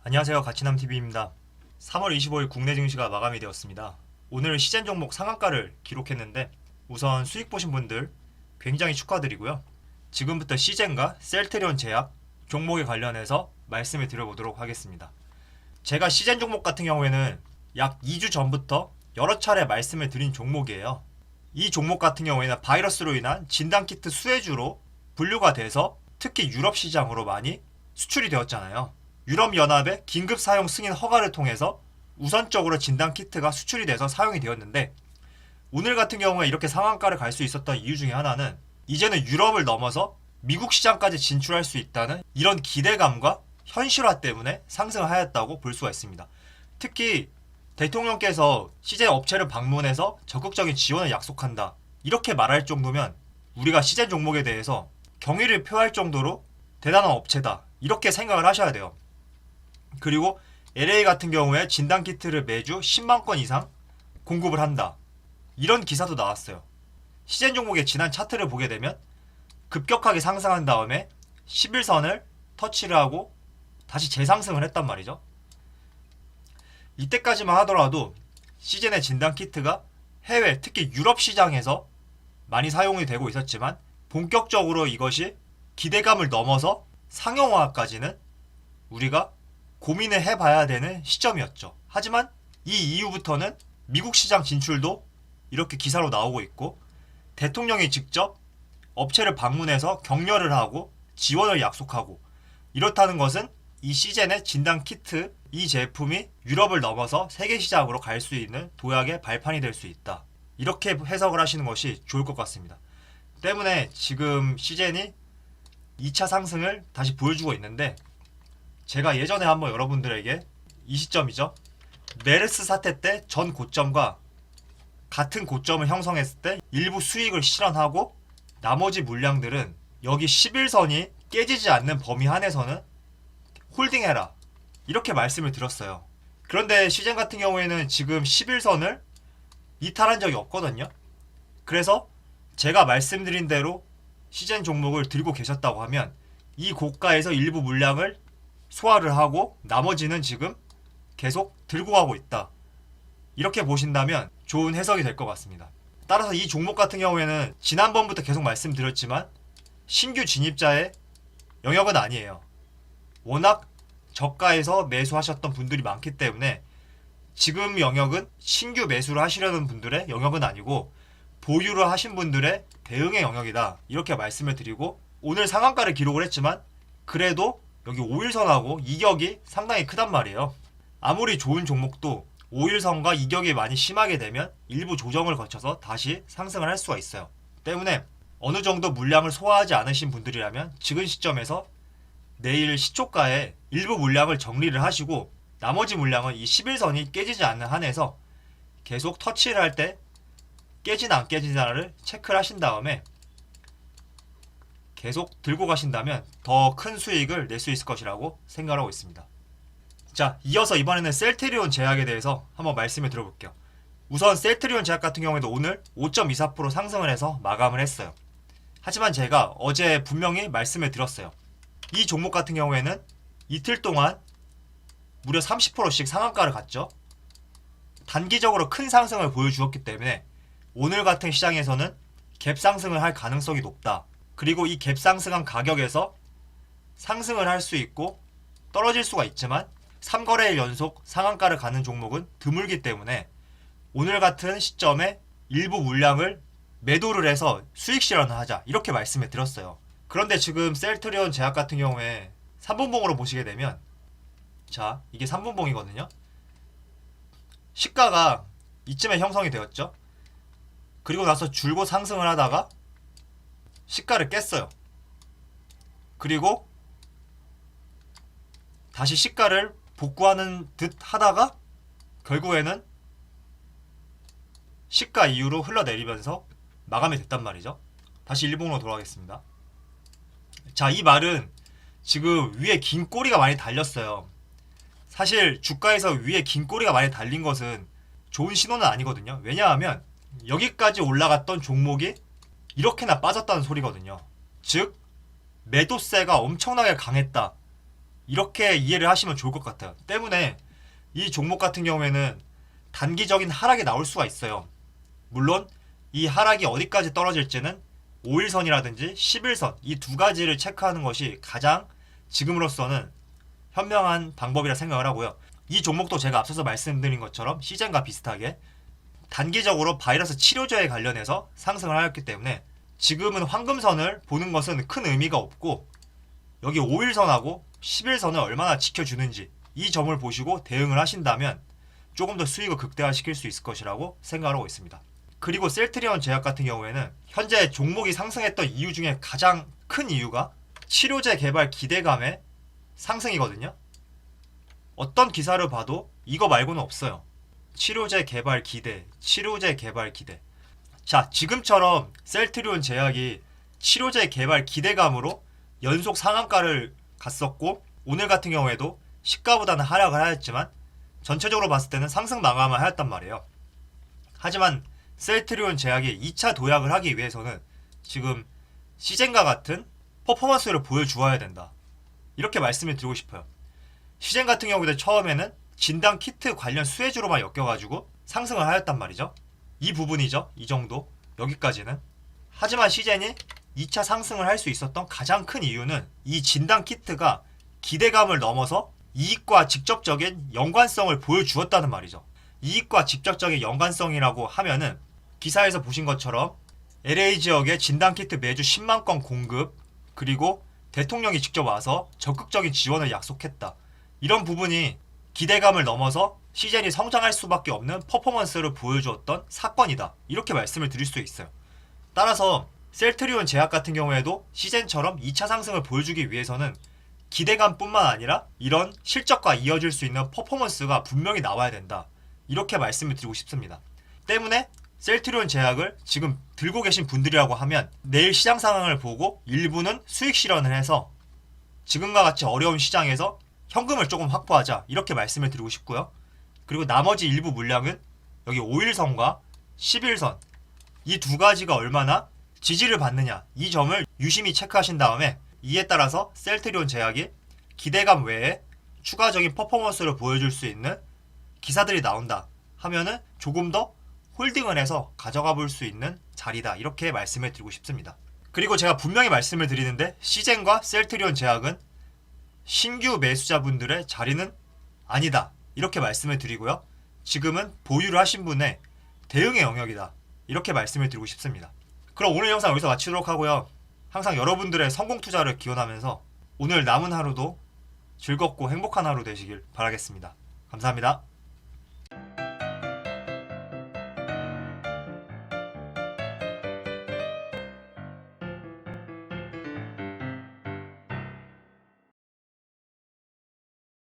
안녕하세요. 가치남TV입니다. 3월 25일 국내 증시가 마감이 되었습니다. 오늘 시젠 종목 상한가를 기록했는데 우선 수익 보신 분들 굉장히 축하드리고요. 지금부터 시젠과 셀트리온 제약 종목에 관련해서 말씀을 드려보도록 하겠습니다. 제가 시젠 종목 같은 경우에는 약 2주 전부터 여러 차례 말씀을 드린 종목이에요. 이 종목 같은 경우에는 바이러스로 인한 진단키트 수혜주로 분류가 돼서 특히 유럽 시장으로 많이 수출이 되었잖아요. 유럽연합의 긴급 사용 승인 허가를 통해서 우선적으로 진단키트가 수출이 돼서 사용이 되었는데, 오늘 같은 경우에 이렇게 상한가를 갈 수 있었던 이유 중에 하나는 이제는 유럽을 넘어서 미국 시장까지 진출할 수 있다는 이런 기대감과 현실화 때문에 상승을 하였다고 볼 수가 있습니다. 특히 대통령께서 시젠 업체를 방문해서 적극적인 지원을 약속한다, 이렇게 말할 정도면 우리가 시젠 종목에 대해서 경의를 표할 정도로 대단한 업체다, 이렇게 생각을 하셔야 돼요. 그리고 LA 같은 경우에 진단키트를 매주 10만 건 이상 공급을 한다, 이런 기사도 나왔어요. 시젠 종목의 지난 차트를 보게 되면 급격하게 상승한 다음에 11선을 터치를 하고 다시 재상승을 했단 말이죠. 이때까지만 하더라도 시젠의 진단키트가 해외, 특히 유럽 시장에서 많이 사용이 되고 있었지만, 본격적으로 이것이 기대감을 넘어서 상용화까지는 우리가 고민을 해봐야 되는 시점이었죠. 하지만 이 이후부터는 미국 시장 진출도 이렇게 기사로 나오고 있고, 대통령이 직접 업체를 방문해서 격려를 하고 지원을 약속하고, 이렇다는 것은 이 시젠의 진단키트, 이 제품이 유럽을 넘어서 세계 시장으로 갈 수 있는 도약의 발판이 될 수 있다, 이렇게 해석을 하시는 것이 좋을 것 같습니다. 때문에 지금 시젠이 2차 상승을 다시 보여주고 있는데, 제가 예전에 한번 여러분들에게 이 시점이죠, 메르스 사태 때 전 고점과 같은 고점을 형성했을 때 일부 수익을 실현하고 나머지 물량들은 여기 11선이 깨지지 않는 범위 안에서는 홀딩해라, 이렇게 말씀을 드렸어요. 그런데 시젠 같은 경우에는 지금 11선을 이탈한 적이 없거든요. 그래서 제가 말씀드린 대로 시젠 종목을 들고 계셨다고 하면 이 고가에서 일부 물량을 소화를 하고 나머지는 지금 계속 들고 가고 있다, 이렇게 보신다면 좋은 해석이 될 것 같습니다. 따라서 이 종목 같은 경우에는 지난번부터 계속 말씀드렸지만 신규 진입자의 영역은 아니에요. 워낙 저가에서 매수하셨던 분들이 많기 때문에 지금 영역은 신규 매수를 하시려는 분들의 영역은 아니고 보유를 하신 분들의 대응의 영역이다, 이렇게 말씀을 드리고, 오늘 상한가를 기록을 했지만 그래도 여기 5일선하고 이격이 상당히 크단 말이에요. 아무리 좋은 종목도 5일선과 이격이 많이 심하게 되면 일부 조정을 거쳐서 다시 상승을 할 수가 있어요. 때문에 어느 정도 물량을 소화하지 않으신 분들이라면 지금 시점에서 내일 시초가에 일부 물량을 정리를 하시고 나머지 물량은 이 11선이 깨지지 않는 한에서 계속 터치를 할 때 깨지나 안 깨지나를 체크를 하신 다음에 계속 들고 가신다면 더 큰 수익을 낼 수 있을 것이라고 생각하고 있습니다. 자, 이어서 이번에는 셀트리온 제약에 대해서 한번 말씀을 들어볼게요. 우선 셀트리온 제약 같은 경우에도 오늘 5.24% 상승을 해서 마감을 했어요. 하지만 제가 어제 분명히 말씀을 드렸어요. 이 종목 같은 경우에는 이틀 동안 무려 30%씩 상한가를 갔죠. 단기적으로 큰 상승을 보여주었기 때문에 오늘 같은 시장에서는 갭 상승을 할 가능성이 높다. 그리고 이 갭 상승한 가격에서 상승을 할 수 있고 떨어질 수가 있지만 3거래일 연속 상한가를 가는 종목은 드물기 때문에 오늘 같은 시점에 일부 물량을 매도를 해서 수익 실현을 하자, 이렇게 말씀을 드렸어요. 그런데 지금 셀트리온 제약 같은 경우에 3분봉으로 보시게 되면, 자, 이게 3분봉이거든요. 시가가 이쯤에 형성이 되었죠. 그리고 나서 줄고 상승을 하다가 시가를 깼어요. 그리고 다시 시가를 복구하는 듯 하다가 결국에는 시가 이후로 흘러내리면서 마감이 됐단 말이죠. 다시 일봉으로 돌아가겠습니다. 자, 이 말은 지금 위에 긴 꼬리가 많이 달렸어요. 사실 주가에서 위에 긴 꼬리가 많이 달린 것은 좋은 신호는 아니거든요. 왜냐하면 여기까지 올라갔던 종목이 이렇게나 빠졌다는 소리거든요. 즉 매도세가 엄청나게 강했다, 이렇게 이해를 하시면 좋을 것 같아요. 때문에 이 종목 같은 경우에는 단기적인 하락이 나올 수가 있어요. 물론 이 하락이 어디까지 떨어질지는 5일선이라든지 11선 이 두 가지를 체크하는 것이 가장 지금으로서는 현명한 방법이라 생각을 하고요. 이 종목도 제가 앞서서 말씀드린 것처럼 시젠과 비슷하게 단기적으로 바이러스 치료제에 관련해서 상승을 하였기 때문에 지금은 황금선을 보는 것은 큰 의미가 없고 여기 5일선하고 11선을 얼마나 지켜주는지 이 점을 보시고 대응을 하신다면 조금 더 수익을 극대화시킬 수 있을 것이라고 생각하고 있습니다. 그리고 셀트리온 제약 같은 경우에는 현재 종목이 상승했던 이유 중에 가장 큰 이유가 치료제 개발 기대감의 상승이거든요. 어떤 기사를 봐도 이거 말고는 없어요. 치료제 개발 기대, 치료제 개발 기대. 자, 지금처럼 셀트리온 제약이 치료제 개발 기대감으로 연속 상한가를 갔었고 오늘 같은 경우에도 시가보다는 하락을 하였지만 전체적으로 봤을 때는 상승 마감을 하였단 말이에요. 하지만 셀트리온 제약이 2차 도약을 하기 위해서는 지금 시젠과 같은 퍼포먼스를 보여주어야 된다. 이렇게 말씀을 드리고 싶어요. 시젠 같은 경우에도 처음에는 진단 키트 관련 수혜주로만 엮여가지고 상승을 하였단 말이죠. 이 부분이죠. 이 정도. 여기까지는. 하지만 시젠이 2차 상승을 할 수 있었던 가장 큰 이유는 이 진단 키트가 기대감을 넘어서 이익과 직접적인 연관성을 보여주었다는 말이죠. 이익과 직접적인 연관성이라고 하면은 기사에서 보신 것처럼 LA 지역에 진단키트 매주 10만 건 공급, 그리고 대통령이 직접 와서 적극적인 지원을 약속했다. 이런 부분이 기대감을 넘어서 시젠이 성장할 수밖에 없는 퍼포먼스를 보여주었던 사건이다. 이렇게 말씀을 드릴 수 있어요. 따라서 셀트리온 제약 같은 경우에도 시젠처럼 2차 상승을 보여주기 위해서는 기대감뿐만 아니라 이런 실적과 이어질 수 있는 퍼포먼스가 분명히 나와야 된다. 이렇게 말씀을 드리고 싶습니다. 때문에 셀트리온 제약을 지금 들고 계신 분들이라고 하면 내일 시장 상황을 보고 일부는 수익 실현을 해서 지금과 같이 어려운 시장에서 현금을 조금 확보하자. 이렇게 말씀을 드리고 싶고요. 그리고 나머지 일부 물량은 여기 5일선과 11선 이 두 가지가 얼마나 지지를 받느냐 이 점을 유심히 체크하신 다음에 이에 따라서 셀트리온 제약이 기대감 외에 추가적인 퍼포먼스를 보여줄 수 있는 기사들이 나온다 하면은 조금 더 홀딩을 해서 가져가 볼 수 있는 자리다. 이렇게 말씀을 드리고 싶습니다. 그리고 제가 분명히 말씀을 드리는데 시젠과 셀트리온 제약은 신규 매수자분들의 자리는 아니다. 이렇게 말씀을 드리고요. 지금은 보유를 하신 분의 대응의 영역이다. 이렇게 말씀을 드리고 싶습니다. 그럼 오늘 영상 여기서 마치도록 하고요. 항상 여러분들의 성공 투자를 기원하면서 오늘 남은 하루도 즐겁고 행복한 하루 되시길 바라겠습니다. 감사합니다.